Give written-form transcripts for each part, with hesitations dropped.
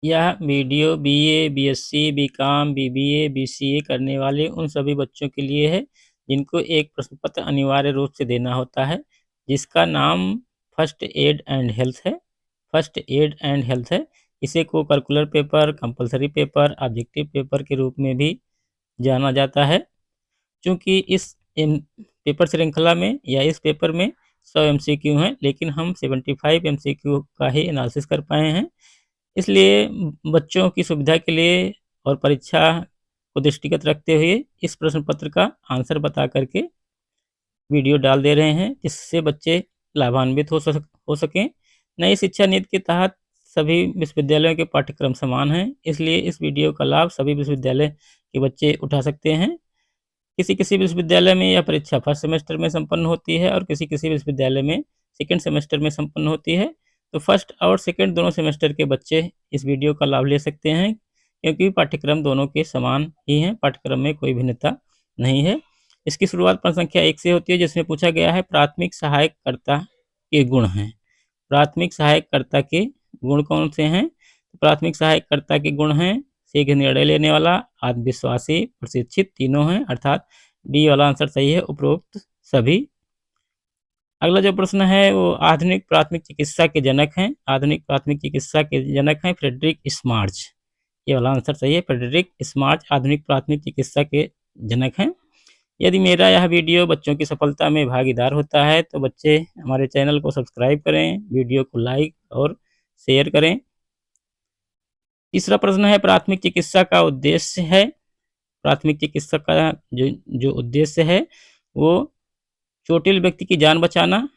यह video BA, BSc, BCom, BBA, BCA करने वाले उन सभी बच्चों के लिए है, जिनको एक प्रश्न पत्र अनिवार्य रूप से देना होता है, जिसका नाम फर्स्ट एड एंड हेल्थ है। फर्स्ट एड एंड हेल्थ है। इसे co-curricular paper, compulsory paper, objective paper के रूप में भी जाना जाता है। चूँकि इस पेपर श्रृंखला में या इस पेपर में 100 एमसीक्यू हैं, लेकिन हम 75 एमसीक्यू का ही एनालिसिस कर पाए हैं। इसलिए बच्चों की सुविधा के लिए और परीक्षा को दृष्टिगत रखते हुए इस प्रश्न पत्र का आंसर बता कर के वीडियो डाल दे रहे हैं, जिससे बच्चे लाभान्वित हो सकें। नई शिक्षा नीति के तहत सभी विश्वविद्यालयों के पाठ्यक्रम समान हैं, इसलिए इस वीडियो का लाभ सभी विश्वविद्यालय के बच्चे उठा सकते हैं। किसी-किसी विश्वविद्यालय में यह परीक्षा फर्स्ट सेमेस्टर में संपन्न होती है और किसी-किसी विश्वविद्यालय में सेकंड सेमेस्टर में संपन्न होती है। तो फर्स्ट और सेकंड दोनों सेमेस्टर के बच्चे इस वीडियो का लाभ ले सकते हैं, क्योंकि पाठ्यक्रम दोनों के समान ही हैं, पाठ्यक्रम में कोई भिन्नता नहीं है। इसकी शुरुआत प्रश्न संख्या 1 से होती है, जिसमें पूछा गया है प्राथमिक सहायककर्ता के गुण हैं। प्राथमिक सहायककर्ता के गुण कौन से हैं? प्राथमिक सहायककर्ता के गुण हैं शीघ्र निर्णय लेने वाला, आत्मविश्वासी, प्रशिक्षित, तीनों हैं, अर्थात डी वाला आंसर सही है, उपरोक्त सभी। अगला जो प्रश्न है वो आधुनिक प्राथमिक चिकित्सा के जनक हैं। आधुनिक प्राथमिक चिकित्सा के जनक हैं फ्रेडरिक स्मार्च। ये वाला आंसर सही है, फ्रेडरिक स्मार्च आधुनिक प्राथमिक चिकित्सा के जनक हैं। यदि मेरा यह वीडियो बच्चों की सफलता में भागीदार होता है तो बच्चे हमारे चैनल को सब्सक्राइब करें, वीडियो को लाइक और शेयर करें। तीसरा प्रश्न है प्राथमिक चिकित्सा का उद्देश्य है। प्राथमिक चिकित्सा का जो जो उद्देश्य है वो चोटिल व्यक्ति की जान बचाना,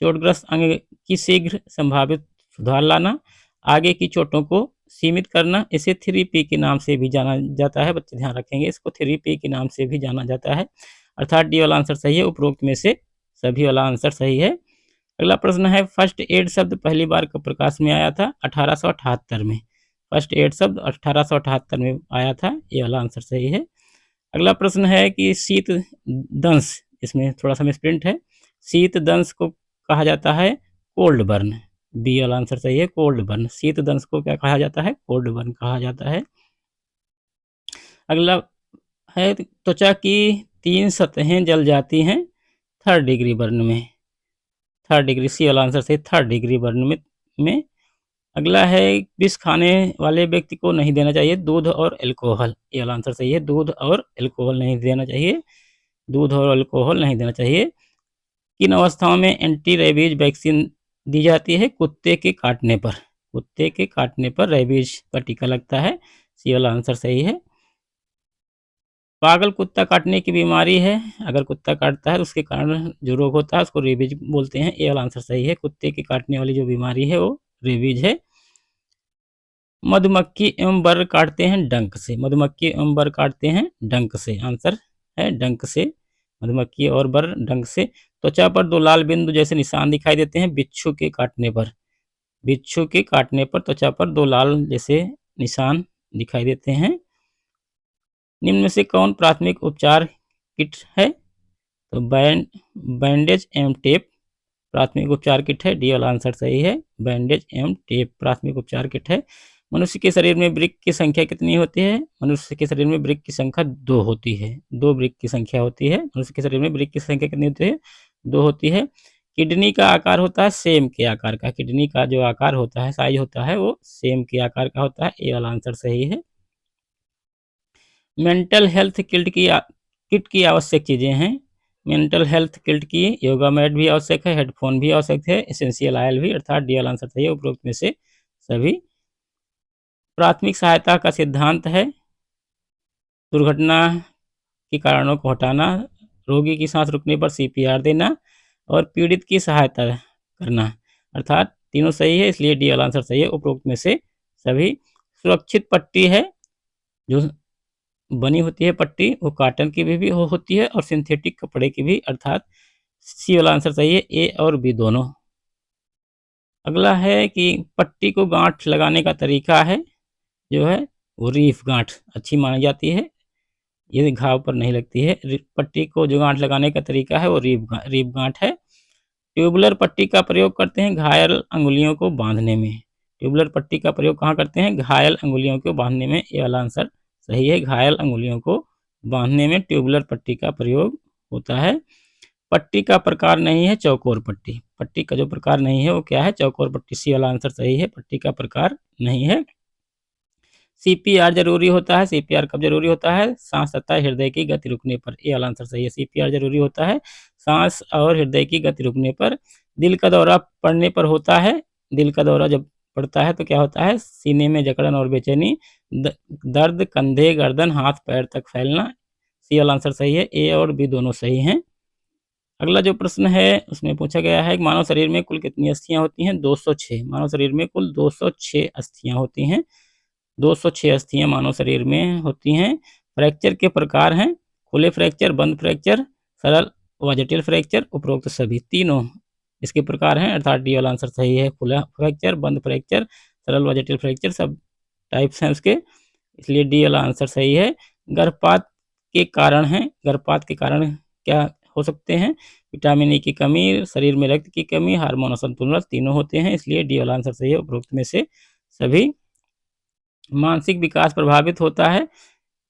चोटग्रस्त अंग की शीघ्र संभावित सुधार लाना, आगे की चोटों को सीमित करना। इसे 3P के नाम से भी जाना जाता है, बच्चे ध्यान रखेंगे, इसको 3P के नाम से भी जाना जाता है, अर्थात डी वाला आंसर सही है, उपरोक्त में से सभी वाला आंसर सही है। अगला प्रश्न है फर्स्ट एड शब्द पहली बार कब प्रकाश में आया था? 1878 में। फर्स्ट एड शब्द 1878 में आया था, ये वाला आंसर सही है। अगला प्रश्न है कि शीत दंश, इसमें थोड़ा सा मिसप्रिंट है, शीत दंश को कहा जाता है कोल्ड बर्न। बी वाला आंसर सही है, कोल्ड बर्न। शीत दंश को क्या कहा जाता है? कोल्ड बर्न कहा जाता है। अगला है त्वचा की 3 सतहें जल जाती हैं थर्ड डिग्री बर्न में। थर्ड डिग्री, सी वाला आंसर सही, थर्ड डिग्री बर्न में। अगला है विष खाने वाले व्यक्ति को नहीं देना चाहिए दूध और अल्कोहल। ये वाला आंसर सही है, दूध और अल्कोहल नहीं देना चाहिए, दूध और अल्कोहल नहीं देना चाहिए। किन अवस्थाओं में एंटी रेबीज वैक्सीन दी जाती है? कुत्ते के काटने पर। कुत्ते के काटने पर रेबीज का टीका लगता है, सी वाला आंसर सही है। पागल कुत्ता काटने की बीमारी है, अगर कुत्ता काटता है तो उसके कारण जो रोग होता है उसको रेबीज बोलते हैं, ये वाला आंसर सही है, कुत्ते के काटने वाली जो बीमारी है वो रेबीज है। मधुमक्खी एवं बर काटते हैं डंक से। मधुमक्खी एवं बर काटते हैं डंक से, आंसर है डंक से। मधुमक्खी और बर डंक से। त्वचा पर 2 लाल बिंदु जैसे निशान दिखाई देते हैं बिच्छू के काटने पर। बिच्छू के काटने पर त्वचा पर 2 लाल जैसे निशान दिखाई देते हैं। निम्न में से कौन प्राथमिक उपचार किट है? तो बैंडेज एवं टेप प्राथमिक उपचार किट है, डी वाला आंसर सही है, बैंडेज एवं टेप प्राथमिक उपचार किट है। मनुष्य के शरीर में वृक्क की संख्या कितनी होती है? मनुष्य के शरीर में वृक्क की संख्या 2 होती है, 2 वृक्क की संख्या होती है। मनुष्य के शरीर में वृक्क की संख्या कितनी होती है? 2 होती है। किडनी का आकार होता है सेम के आकार का, किडनी का जो आकार होता है, साइज होता है, वो सेम के आकार का होता है, ए वाला आंसर सही है। मेंटल हेल्थ किट की आवश्यक चीज़ें हैं। मेंटल हेल्थ किट की योगा मैट भी आवश्यक है, हेडफोन भी आवश्यक है, एसेंशियल ऑयल भी, अर्थात डी वाला आंसर सही है, उपरोक्त में से सभी। प्राथमिक सहायता का सिद्धांत है दुर्घटना के कारणों को हटाना, रोगी की सांस रुकने पर सीपीआर देना और पीड़ित की सहायता करना, अर्थात तीनों सही है, इसलिए डी वाला आंसर सही है, उपरोक्त में से सभी। सुरक्षित पट्टी है जो बनी होती है पट्टी, वो कॉटन की भी होती है और सिंथेटिक कपड़े की भी, अर्थात सी वाला आंसर सही है, ए और बी दोनों। अगला है कि पट्टी को गांठ लगाने का तरीका है जो है वो रीफ गांठ अच्छी मानी जाती है, ये घाव पर नहीं लगती है। पट्टी को जो गांठ लगाने का तरीका है वो रीफ गांठ है। ट्यूबुलर पट्टी का प्रयोग करते हैं घायल अंगुलियों को बांधने में। ट्यूबुलर पट्टी का प्रयोग कहाँ करते हैं? घायल अंगुलियों को बांधने में। ये वाला आंसर सही है, घायल अंगुलियों को बांधने में ट्यूबुलर पट्टी का प्रयोग होता है। पट्टी का प्रकार नहीं है चौकोर पट्टी। पट्टी का जो प्रकार नहीं है वो क्या है? चौकोर पट्टी। सी वाला आंसर सही है, पट्टी का प्रकार नहीं है। सीपीआर जरूरी होता है। सीपीआर कब जरूरी होता है? सांस तथा हृदय की गति रुकने पर। ये वाला आंसर सही है, सीपीआर जरूरी होता है सांस और हृदय की गति रुकने पर। दिल का दौरा पड़ने पर होता है। दिल का दौरा जब पड़ता है तो क्या होता है? सीने में जकड़न और बेचैनी, दर्द, कंधे, गर्दन, हाथ पैर तक फैलना। सी वाला आंसर सही है, ए और बी दोनों सही हैं। अगला जो प्रश्न है उसमें पूछा गया है कि मानव शरीर में कुल कितनी अस्थियां होती हैं? 206। मानव शरीर में कुल 206 अस्थियां होती हैं। 206 अस्थियां मानव शरीर में होती हैं। फ्रैक्चर के प्रकार हैं खुले फ्रैक्चर, बंद फ्रैक्चर, सरल व जटिल फ्रैक्चर। उपरोक्त सभी तीनों इसके प्रकार हैं, अर्थात डी वाला आंसर सही है। खुला फ्रैक्चर, बंद फ्रैक्चर, सरल व जटिल फ्रैक्चर सब टाइप्स हैं उसके, इसलिए डी वाला आंसर सही है। गर्भपात के कारण हैं। गर्भपात के कारण क्या हो सकते हैं? विटामिन ई की कमी, शरीर में रक्त की कमी, हार्मोन असंतुलन, तीनों होते हैं, इसलिए डी वाला आंसर सही है उपरोक्त में से सभी। मानसिक विकास प्रभावित होता है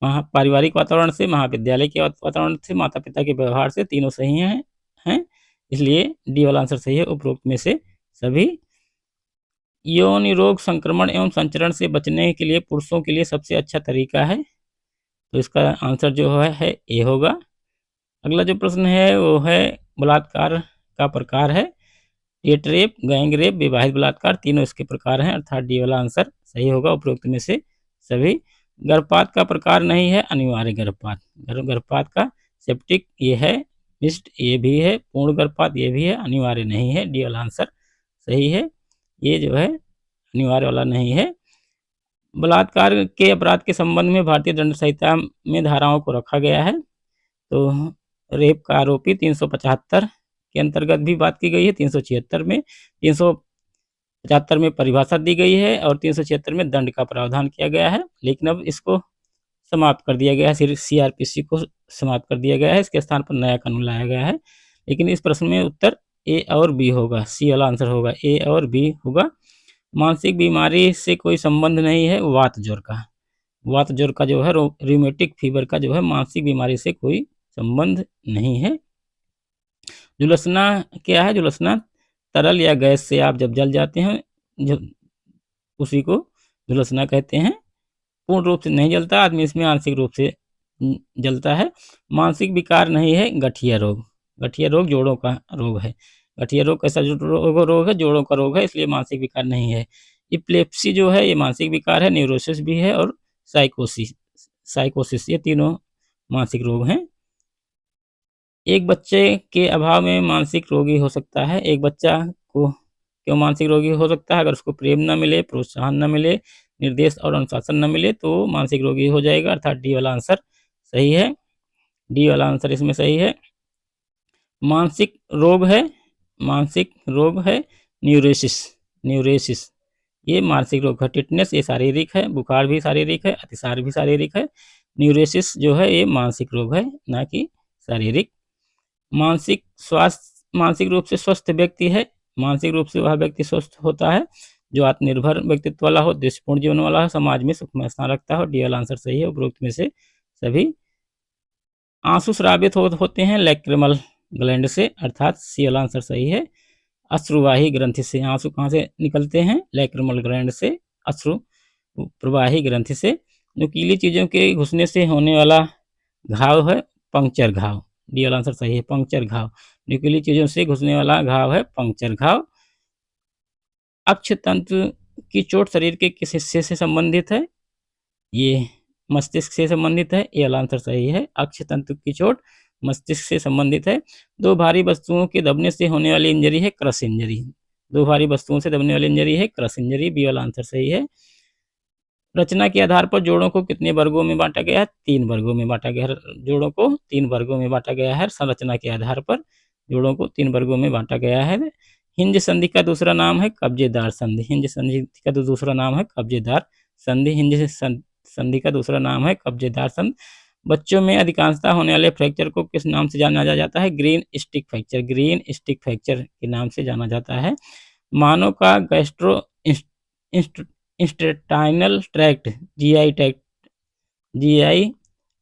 पारिवारिक वातावरण से, महाविद्यालय के वातावरण से, माता पिता के व्यवहार से, तीनों सही हैं, इसलिए डी वाला आंसर सही है उपरोक्त में से सभी। यौन रोग संक्रमण एवं संचरण से बचने के लिए पुरुषों के लिए सबसे अच्छा तरीका है, तो इसका आंसर जो है ए होगा। अगला जो प्रश्न है वो है बलात्कार का प्रकार है। डेट रेप, गैंग रेप, विवाहित बलात्कार, तीनों इसके प्रकार हैं, अर्थात डी वाला आंसर सही होगा उपरोक्त में से सभी। गर्भपात का प्रकार नहीं है अनिवार्य गर्भपात। गर्भपात का सेप्टिक ये है, मिस्ड ये भी है, पूर्ण गर्भपात ये भी है, अनिवार्य नहीं है, डी वाला आंसर सही है। ये जो है अनिवार्य वाला नहीं है। बलात्कार के अपराध के संबंध में भारतीय दंड संहिता में धाराओं को रखा गया है, तो रेप का आरोपी 375 के अंतर्गत भी बात की गई है, 376 में, 375 में परिभाषा दी गई है और 376 में दंड का प्रावधान किया गया है, लेकिन अब इसको समाप्त कर दिया गया है, सिर्फ सीआरपीसी को समाप्त कर दिया गया है, इसके स्थान पर नया कानून लाया गया है। लेकिन इस प्रश्न में उत्तर ए और बी होगा, सी वाला आंसर होगा, ए और बी होगा। मानसिक बीमारी से कोई संबंध नहीं है वात ज्वर का। वात ज्वर का जो है रूमेटिक फीवर का जो है मानसिक बीमारी से कोई संबंध नहीं है। झुलसना क्या है? झुलसना तरल या गैस से आप जब जल जाते हैं उसी को झुलसना कहते हैं। पूर्ण रूप से नहीं जलता आदमी, इसमें आंशिक रूप से जलता है। मानसिक विकार नहीं है गठिया रोग। गठिया रोग जोड़ों का रोग है। गठिया रोग कैसा रोग है? जोड़ों का रोग है, इसलिए मानसिक विकार नहीं है। इपिलेप्सी जो है ये मानसिक विकार है, न्यूरोसिस भी है और साइकोसिस ये तीनों मानसिक रोग हैं। एक बच्चे के अभाव में मानसिक रोगी हो सकता है। एक बच्चा को क्यों मानसिक रोगी हो सकता है? अगर उसको प्रेम न मिले, प्रोत्साहन न मिले, निर्देश और अनुशासन न मिले तो मानसिक रोगी हो जाएगा, अर्थात डी वाला आंसर सही है। डी वाला आंसर इसमें सही है। मानसिक रोग है, मानसिक रोग है न्यूरोसिस। न्यूरोसिस ये मानसिक रोग है। टिटनेस ये शारीरिक है, बुखार भी शारीरिक है, अतिसार भी शारीरिक है। न्यूरोसिस जो है ये मानसिक रोग है, ना कि शारीरिक। मानसिक स्वास्थ्य, मानसिक रूप से स्वस्थ व्यक्ति है। मानसिक रूप से वह व्यक्ति स्वस्थ होता है जो आत्मनिर्भर व्यक्तित्व वाला हो, दृष्टिपूर्ण जीवन वाला हो, समाज में सुखमय स्थान रखता हो। डी वाला आंसर सही है उपरोक्त में से सभी। आंसू स्रावित होते हैं लैक्रिमल ग्लैंड से, अर्थात सी वाला आंसर सही है। अश्रुवाही ग्रंथि से आंसू कहाँ से निकलते हैं? लैक्रिमल ग्लैंड से, अश्रु प्रवाही ग्रंथि से। नुकीली चीजों के घुसने से होने वाला घाव है पंक्चर घाव। डी वाला आंसर सही है, पंक्चर घाव। नुकीली चीजों से घुसने वाला घाव है पंक्चर घाव। अक्षतंत्र की चोट शरीर के किस हिस्से से संबंधित है? ये मस्तिष्क से संबंधित है, ये वाला आंसर सही है। अक्षतंत्र की चोट मस्तिष्क से संबंधित है। दो भारी वस्तुओं के दबने से होने वाली इंजरी है क्रश इंजरी। दो भारी वस्तुओं से दबने वाली इंजरी है क्रश इंजरी, बी वाला आंसर सही है। रचना के आधार पर जोड़ों को कितने वर्गों में बांटा गया है? 3 वर्गों में बांटा गया है। जोड़ों को 3 वर्गों में बांटा गया है। संरचना के आधार पर जोड़ों को 3 वर्गों में बांटा गया है। हिंज संधि का दूसरा नाम है कब्जेदार संधि। हिंज संधि का दूसरा नाम है कब्जेदार संधि। हिंज संधि का दूसरा नाम है कब्जेदार संधि। बच्चों में अधिकांशतः होने वाले फ्रैक्चर को किस नाम से जाना जाता है? Green stick fracture. Green stick fracture के नाम से जाना जाता है। मानव का गैस्ट्रो इंस्टेटाइनल ट्रैक्ट, जीआई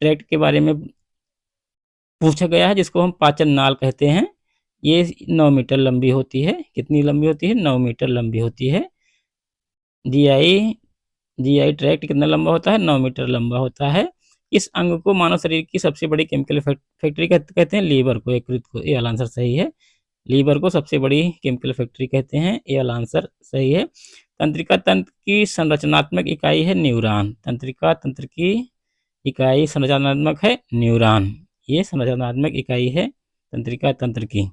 ट्रैक्ट के बारे में पूछा गया है, जिसको हम पाचन नाल कहते हैं। ये 9 मीटर लंबी होती है। कितनी लंबी होती है? 9 मीटर लंबी होती है। जीआई जीआई ट्रैक्ट कितना लंबा होता है? 9 मीटर लंबा होता है। इस अंग को मानव शरीर की सबसे बड़ी केमिकल फैक्ट्री कहते हैं, लीवर को, यकृत को। ये वाला आंसर सही है। लीवर को सबसे बड़ी केमिकल फैक्ट्री कहते हैं। ये वाला आंसर सही है। तंत्रिका तंत्र की संरचनात्मक इकाई है न्यूरॉन। तंत्रिका तंत्र की इकाई संरचनात्मक है न्यूरॉन। ये संरचनात्मक इकाई है तंत्रिका तंत्र की।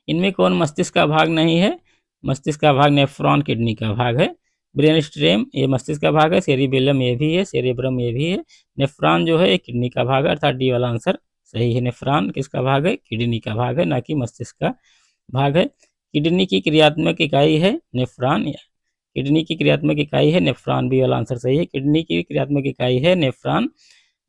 इनमें कौन मस्तिष्क का भाग नहीं है? मस्तिष्क का भाग नेफ्रॉन किडनी का भाग है। ब्रेन स्टेम ये मस्तिष्क का भाग है। सेरिबेलम ये भी है, सेरेब्रम ये भी है। नेफ्रॉन जो है ये किडनी का भाग है, अर्थात डी वाला आंसर सही है। नेफ्रॉन किसका भाग है? किडनी का भाग है, ना कि मस्तिष्क का भाग है। किडनी की क्रियात्मक इकाई है नेफ्रॉन। किडनी की क्रियात्मक इकाई है नेफ्रॉन, बी वाला आंसर सही है। किडनी की क्रियात्मक इकाई है नेफ्रॉन।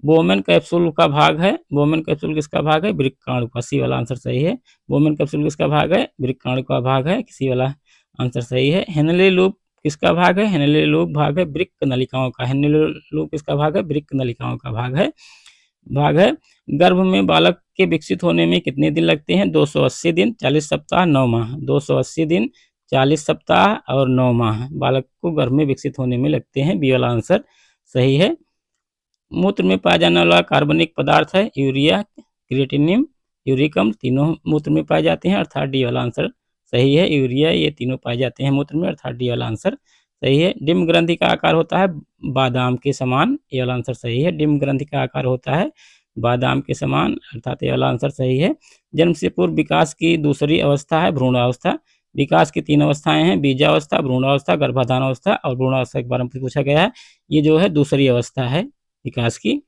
बोमेन कैप्सूल का भाग है। बोमेन कैप्सूल किसका भाग है? वृक्काणु का, सी वाला आंसर सही है। बोमेन कैप्सूल किसका भाग है? वृक्काणु का भाग है, सी वाला आंसर सही है। हेनले लूप किसका भाग है? हेनले लूप भाग है वृक्क नलिकाओं का। हेनले लूप किसका भाग है? वृक्क नलिकाओं का भाग है। गर्भ में बालक के विकसित होने में कितने दिन लगते हैं? 280 दिन, 40 सप्ताह, 9 माह। 280 दिन, 40 सप्ताह और 9 माह बालक को गर्भ में विकसित होने में लगते हैं, बी वाला आंसर सही है। मूत्र में पाया जाने वाला कार्बनिक पदार्थ है यूरिया, क्रिएटिनिन, यूरिक अम्ल, तीनों मूत्र में पाए जाते हैं, अर्थात डी वाला आंसर सही है। यूरिया ये तीनों पाए जाते हैं मूत्र में, अर्थात डी वाला आंसर सही है। डिम्ब ग्रंथि का आकार होता है बादाम के समान, ये वाला आंसर सही है। डिम्ब ग्रंथि का आकार होता है बादाम के समान, अर्थात ये वाला आंसर सही है। जन्म से पूर्व विकास की दूसरी अवस्था है भ्रूणावस्था। विकास की 3 अवस्थाएं हैं, बीजावस्था, भ्रूणावस्था, गर्भाधान अवस्था, और भ्रूणावस्था के बारे में पूछा गया है। ये जो है दूसरी अवस्था है विकास की।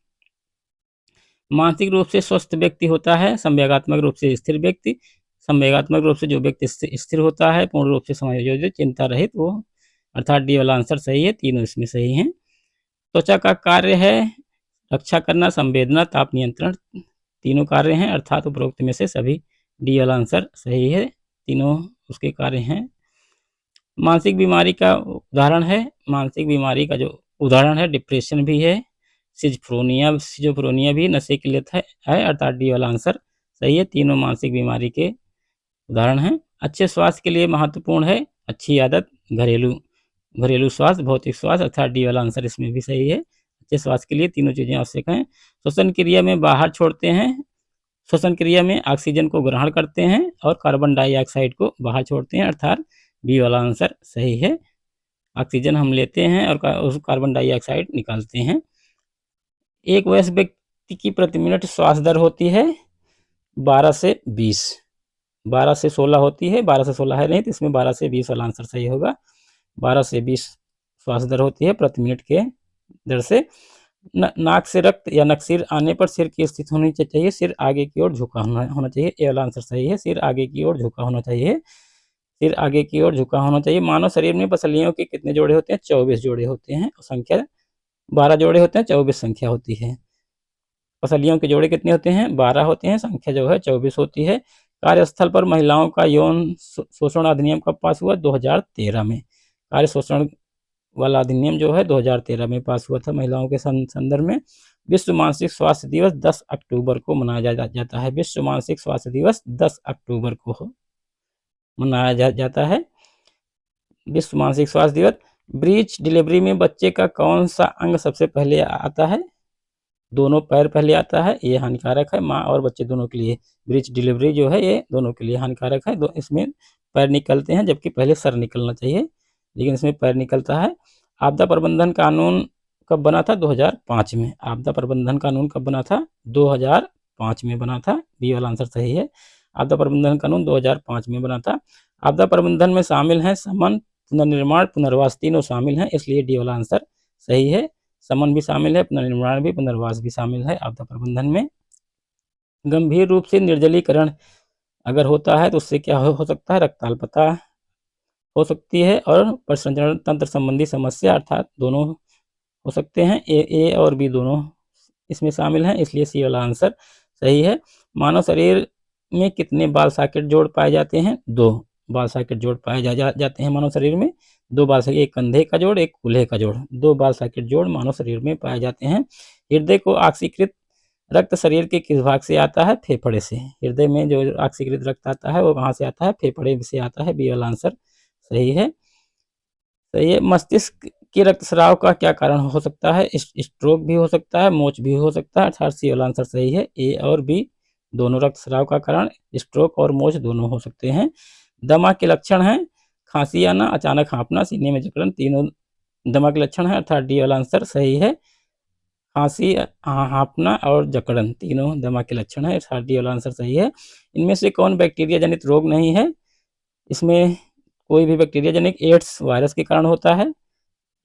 मानसिक रूप से स्वस्थ व्यक्ति होता है संवेगात्मक रूप से स्थिर व्यक्ति। संवेगात्मक रूप से जो व्यक्ति स्थिर होता है, पूर्ण रूप से समायोजित, चिंता रहित, वो, अर्थात डी वाला आंसर सही है। तीनों इसमें सही हैं। त्वचा का कार्य है रक्षा करना, संवेदना, ताप नियंत्रण, तीनों कार्य हैं, अर्थात उपरोक्त में से सभी, डी वाला आंसर सही है। तीनों उसके कार्य हैं। मानसिक बीमारी का उदाहरण है, मानसिक बीमारी का जो उदाहरण है डिप्रेशन भी है, सिजोफ्रेनिया भी नशे की लत है, अर्थात डी वाला आंसर सही है। तीनों मानसिक बीमारी के उदाहरण हैं। अच्छे स्वास्थ्य के लिए महत्वपूर्ण है अच्छी आदत, घरेलू स्वास्थ्य, भौतिक स्वास्थ्य, अर्थात डी वाला आंसर इसमें भी सही है। अच्छे स्वास्थ्य के लिए तीनों चीज़ें आवश्यक हैं। श्वसन क्रिया में बाहर छोड़ते हैं, श्वसन क्रिया में ऑक्सीजन को ग्रहण करते हैं और कार्बन डाइऑक्साइड को बाहर छोड़ते हैं, अर्थात बी वाला आंसर सही है। ऑक्सीजन हम लेते हैं और कार्बन डाइऑक्साइड निकालते हैं। एक वयस्क व्यक्ति की प्रति मिनट श्वास दर होती है 12 से 20, 12 से 16 होती है, 12 से 16 है नहीं, तो इसमें 12 से 20 वाला आंसर सही होगा। 12 से 20 श्वास दर होती है प्रति मिनट के दर से। नाक से रक्त या नकसिर आने पर सिर की स्थिति होनी चाहिए, सिर आगे की ओर झुका होना चाहिए, ये वाला आंसर सही है। सिर आगे की ओर झुका होना चाहिए, सिर आगे की ओर झुका होना चाहिए। मानव शरीर में पसलियों के कितने जोड़े होते हैं? 24 जोड़े होते हैं, संख्या 12 जोड़े होते हैं, 24 संख्या होती है। पसलियों के जोड़े कितने होते हैं? 12 होते हैं, संख्या जो है 24 होती है। कार्यस्थल पर महिलाओं का यौन शोषण अधिनियम कब पास हुआ? 2013 में। कार्य शोषण वाला अधिनियम जो है 2013 में पास हुआ था महिलाओं के संदर्भ में। विश्व मानसिक स्वास्थ्य दिवस 10 अक्टूबर को मनाया जाता है। विश्व मानसिक स्वास्थ्य दिवस 10 अक्टूबर को मनाया जाता है। विश्व मानसिक स्वास्थ्य दिवस। ब्रीच डिलीवरी में बच्चे का कौन सा अंग सबसे पहले आता है? दोनों पैर पहले आता है, ये हानिकारक है माँ और बच्चे दोनों के लिए। ब्रीच डिलीवरी जो है ये दोनों के लिए हानिकारक है। इसमें पैर निकलते हैं, जबकि पहले सर निकलना चाहिए, लेकिन इसमें पैर निकलता है। आपदा प्रबंधन कानून कब बना था? 2005 में। आपदा प्रबंधन कानून कब बना था? 2005 में बना था, बी वाला आंसर सही है। आपदा प्रबंधन कानून 2005 में बना था। आपदा प्रबंधन में शामिल हैं शमन, पुनर्निर्माण, पुनर्वास, तीनों शामिल हैं, इसलिए डी वाला आंसर सही है। शमन भी शामिल है, पुनर्निर्माण भी, पुनर्वास भी शामिल है आपदा प्रबंधन में। गंभीर रूप से निर्जलीकरण अगर होता है तो उससे क्या हो सकता है? रक्ताल्पता हो सकती है और प्रसंचरण तंत्र संबंधी समस्या, अर्थात दोनों हो सकते हैं। ए और बी दोनों इसमें शामिल हैं, इसलिए सी वाला आंसर सही है। मानव शरीर में कितने बाल सॉकेट जोड़ पाए जाते हैं? 2 बाल सॉकेट जोड़ पाए जाते हैं मानव शरीर में। 2 बाल सॉकेट, एक कंधे का जोड़, एक कूल्हे का जोड़। 2 बाल सॉकेट जोड़ मानव शरीर में पाए जाते हैं। हृदय को ऑक्सीकृत रक्त शरीर के किस भाग से आता है? फेफड़े से। हृदय में जो ऑक्सीकृत रक्त आता है वो कहाँ से आता है? फेफड़े से आता है। बी वाला आंसर सही है। सही है। मस्तिष्क के रक्तस्राव का क्या कारण हो सकता है? स्ट्रोक भी हो सकता है, मोच भी हो सकता है, अर्थात सी वाला आंसर सही है। ए और बी दोनों रक्तस्राव का कारण स्ट्रोक और मोच दोनों हो सकते हैं। दमा के लक्षण हैं खांसी आना, अचानक हाँफना, सीने में जकड़न, तीनों दमा के लक्षण है, अर्थात डी वाला आंसर सही है। खांसी, हाँफना और जकड़न तीनों दमा के लक्षण है, अर्थात डी वाला आंसर सही है। इनमें से कौन बैक्टीरिया जनित रोग नहीं है? इसमें कोई भी बैक्टीरिया जनित एड्स वायरस के कारण होता है।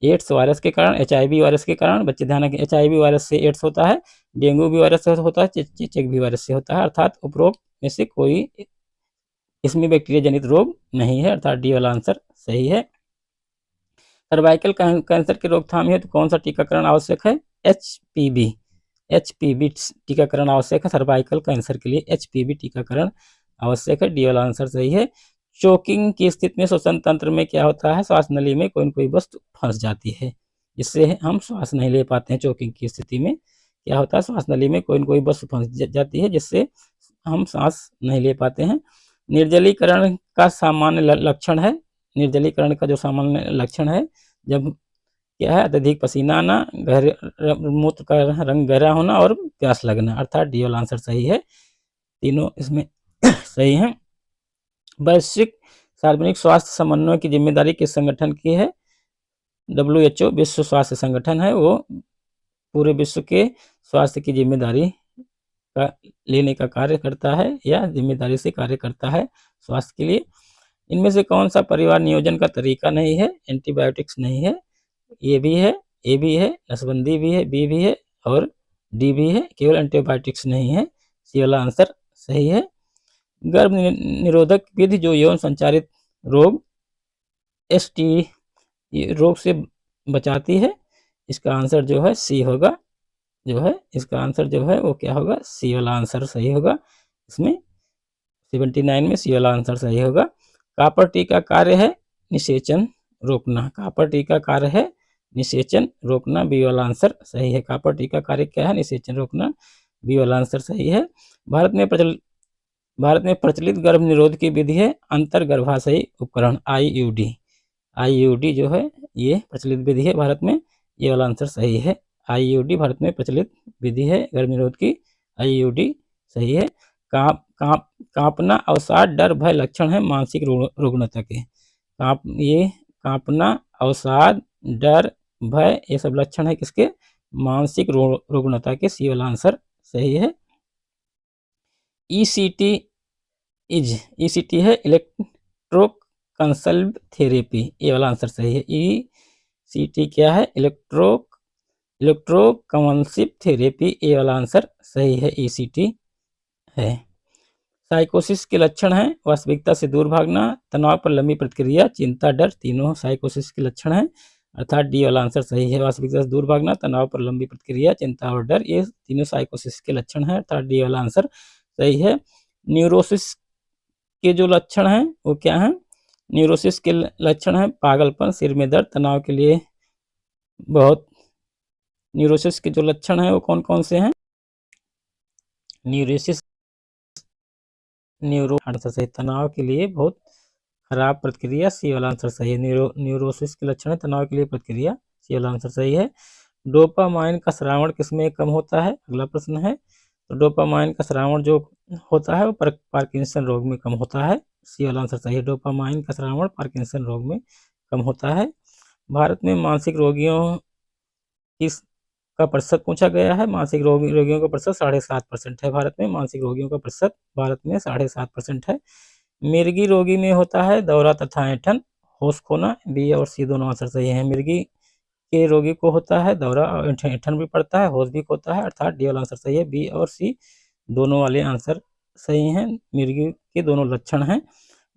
एड्स वायरस के कारण, एचआईवी वायरस के कारण, बच्चे ध्यान रखें, एचआईवी वायरस से एड्स होता है, डेंगू भी वायरस से होता है, चेचक भी वायरस से होता है, अर्थात उपरोक्त में से कोई इसमें बैक्टीरिया जनित रोग नहीं है, अर्थात डी वाला आंसर सही है। सर्वाइकल कैंसर की रोकथाम हेतु कौन सा टीकाकरण आवश्यक है? एचपीवी। एचपीवी टीकाकरण आवश्यक है सर्वाइकल कैंसर के लिए। एचपीवी टीकाकरण आवश्यक है। डी वाला आंसर सही है। चोकिंग की स्थिति में श्वसन तंत्र में क्या होता है? श्वास नली में कोई न कोई वस्तु फंस जाती है, जिससे हम श्वास नहीं ले पाते हैं। चोकिंग की स्थिति में क्या होता है? श्वास नली में कोई न कोई वस्तु फंस जाती है, जिससे हम सांस नहीं ले पाते हैं। निर्जलीकरण का सामान्य लक्षण है। निर्जलीकरण का जो सामान्य लक्षण है, जब क्या है? अत्यधिक पसीना आना, गहरे मूत्र का रंग गहरा होना और प्यास लगना, अर्थात डी वाला आंसर सही है। तीनों इसमें सही हैं। वैश्विक सार्वजनिक स्वास्थ्य समन्वय की जिम्मेदारी किस संगठन की है? WHO विश्व स्वास्थ्य संगठन है, वो पूरे विश्व के स्वास्थ्य की जिम्मेदारी का लेने का कार्य करता है या जिम्मेदारी से कार्य करता है स्वास्थ्य के लिए। इनमें से कौन सा परिवार नियोजन का तरीका नहीं है? एंटीबायोटिक्स नहीं है, ए भी है, ए भी है, नसबंदी भी है, बी भी है और डी भी है, केवल एंटीबायोटिक्स नहीं है। सी वाला आंसर सही है। गर्भ निरोधक विधि जो यौन संचारित रोग STI रोग से बचाती है, इसका आंसर जो है सी होगा। जो है इसका आंसर जो है वो क्या होगा? सी वाला आंसर सही होगा। इसमें 79 में सी वाला आंसर सही होगा। कापर टी का कार्य है निषेचन रोकना। कापर टी का कार्य है निषेचन रोकना। बी वाला आंसर सही है। कापर टी का कार्य क्या है? निषेचन रोकना। बी वाला आंसर सही है। भारत में प्रचलित गर्भ निरोध की विधि है अंतर्गर्भाशयी उपकरण, IUD। IUD जो है ये प्रचलित विधि है भारत में। ये वाला आंसर सही है। IUD भारत में प्रचलित विधि है गर्भ निरोध की। IUD सही है। कांपना, अवसाद, डर, भय लक्षण है मानसिक रुग्णता के। ये कांपना, अवसाद, डर, भय ये सब लक्षण है किसके? मानसिक रुग्णता के। सी वाला आंसर सही है। ECT है इलेक्ट्रोकंसल्व थेरेपी। ये वाला आंसर सही है। ECT क्या है? इलेक्ट्रोकंवल्सिव थेरेपी। ये वाला आंसर सही है। ECT है। साइकोसिस के लक्षण हैं वास्तविकता से दूर भागना, तनाव पर लंबी प्रतिक्रिया, चिंता, डर, तीनों साइकोसिस के लक्षण हैं, अर्थात डी वाला आंसर सही है। वास्तविकता से दूर भागना, तनाव पर लंबी प्रतिक्रिया, चिंता और डर ये तीनों साइकोसिस के लक्षण हैं, अर्थात डी वाला आंसर सही है। न्यूरोसिस के जो लक्षण हैं वो क्या हैं? न्यूरोसिस के लक्षण हैं पागलपन, सिर में दर्द, तनाव के लिए बहुत। न्यूरोसिस के जो लक्षण हैं वो कौन कौन से हैं? आंसर सही। तनाव के लिए बहुत खराब प्रतिक्रिया। सी वाला आंसर सही है। न्यूरोसिस के लक्षण है तनाव के लिए प्रतिक्रिया। सी वाला आंसर सही है। डोपामाइन का श्रावण किसमें कम होता है? अगला प्रश्न है। तो डोपामाइन का श्रावण जो होता है वो पार्किंसन रोग में कम होता है। सी वाला आंसर सही है। डोपामाइन का श्रावण पार्किंसन रोग में कम होता है। भारत में मानसिक रोगियों किस का प्रतिशत पूछा गया है? मानसिक रोगियों का प्रतिशत 7.5% है। भारत में मानसिक रोगियों का प्रतिशत भारत में 7.5% है। मिर्गी रोगी में होता है दौरा तथा ऐंठन, होश खोना। बी और सी दोनों आंसर सही है। मिर्गी के रोगी को होता है दौरा और ऐंठन भी पड़ता है, होश भी खोता है, अर्थात डी वाला आंसर सही है। बी और सी दोनों वाले आंसर सही हैं। मिर्गी के दोनों लक्षण हैं।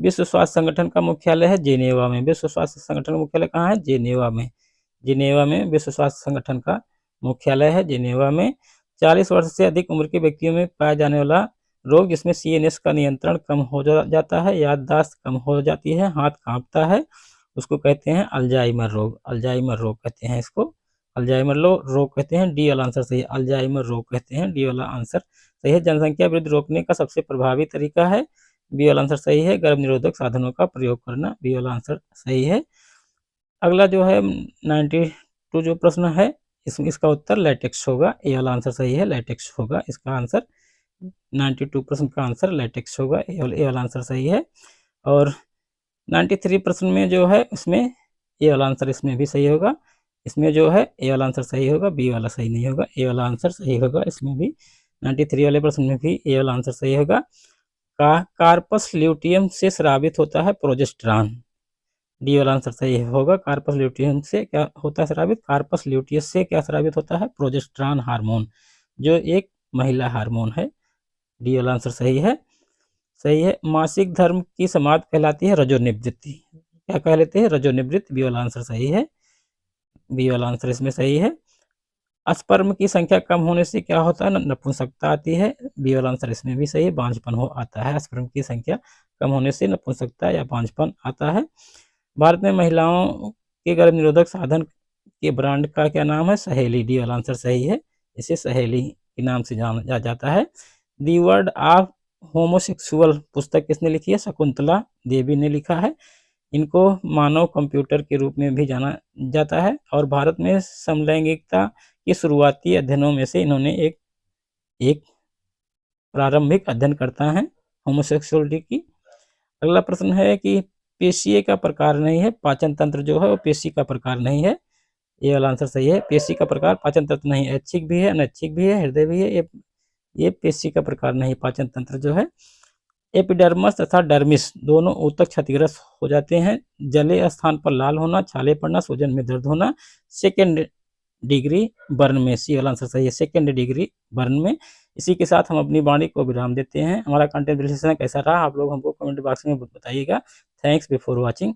विश्व स्वास्थ्य संगठन का मुख्यालय है जेनेवा में। विश्व स्वास्थ्य संगठन का मुख्यालय कहाँ है? जेनेवा में। जेनेवा में विश्व स्वास्थ्य संगठन का मुख्यालय है जेनेवा में। 40 वर्ष से अधिक उम्र के व्यक्तियों में पाया जाने वाला रोग जिसमें CNS का नियंत्रण कम हो जाता है, याददाश्त कम हो जाती है, हाथ कांपता है, उसको कहते हैं अल्जाइमर रोग। अल्जाइमर रोग कहते हैं इसको, अल्जाइमर रोग कहते हैं। डी वाला आंसर सही है, अल्जाइमर रोग कहते हैं, डी वाला आंसर सही है। जनसंख्या वृद्धि रोकने का सबसे प्रभावी तरीका है, बी वाला आंसर सही है, गर्भ निरोधक साधनों का प्रयोग करना, बी वाला आंसर सही है। अगला जो है 92 जो प्रश्न है, इसका उत्तर लैटेक्स होगा, ए वाला आंसर सही है, लैटेक्स होगा इसका आंसर। 92 प्रश्न का आंसर लैटेक्स होगा, ए वाला आंसर सही है। और 93 प्रश्न में जो है उसमें ए वाला आंसर इसमें भी सही होगा, इसमें जो है ए वाला आंसर सही होगा, बी वाला सही नहीं होगा, ए वाला आंसर सही होगा इसमें भी। 93 वाले प्रश्न में भी ए वाला आंसर सही होगा। कार्पस ल्यूटियम से स्रावित होता है प्रोजेस्टेरॉन, डी वाला आंसर सही होगा। कार्पस ल्यूटियम से क्या होता है स्रावित, कार्पस ल्यूटियस से क्या स्रावित होता है, प्रोजेस्टेरॉन हार्मोन, जो एक महिला हार्मोन है, डी वाला आंसर सही है। सही है। मासिक धर्म की समाप्ति कहलाती है रजोनिवृत्ति, क्या कह लेते हैं, रजोनिवृत्ति, बी वाला आंसर सही है, बी वाला आंसर इसमें सही है। स्पर्म की संख्या कम होने से क्या होता है, नपुंसकता आती है, बी वाला आंसर इसमें भी सही है, बांझपन हो आता है। स्पर्म की संख्या कम होने से नपुंसकता या बांझपन आता है। भारत में महिलाओं के गर्भ निरोधक साधन के ब्रांड का क्या नाम है, सहेली, डी वाला आंसर सही है, इसे सहेली के नाम से जाना जाता है। दी वर्ड ऑफ होमोसेक्सुअल पुस्तक किसने लिखी है, शकुंतला देवी ने लिखा है। इनको मानव कंप्यूटर के रूप में भी जाना जाता है। और भारत में समलैंगिकता के शुरुआती अध्ययनों में से इन्होंने एक प्रारंभिक अध्ययन करता है होमोसेक्सुअलिटी की। अगला प्रश्न है कि पेशीय का प्रकार नहीं है, पाचन तंत्र जो है वो पेशी का प्रकार नहीं है, ये वाला आंसर सही है। पेशी का प्रकार पाचन तंत्र नहीं, ऐच्छिक भी है, अनैच्छिक भी है, हृदय भी है, ये पेशी का प्रकार नहीं, पाचन तंत्र जो है। एपिडर्मस तथा डर्मिस दोनों ऊतक क्षतिग्रस्त हो जाते हैं। जले स्थान पर लाल होना, छाले पड़ना, सूजन में दर्द होना, सेकेंड डिग्री बर्न में, सी वाला आंसर सही है, सेकेंड डिग्री बर्न में। इसी के साथ हम अपनी वाणी को विराम देते हैं। हमारा कंटेंट विश्लेषण कैसा रहा आप लोग हमको कमेंट बॉक्स में बताइएगा। Thanks before watching.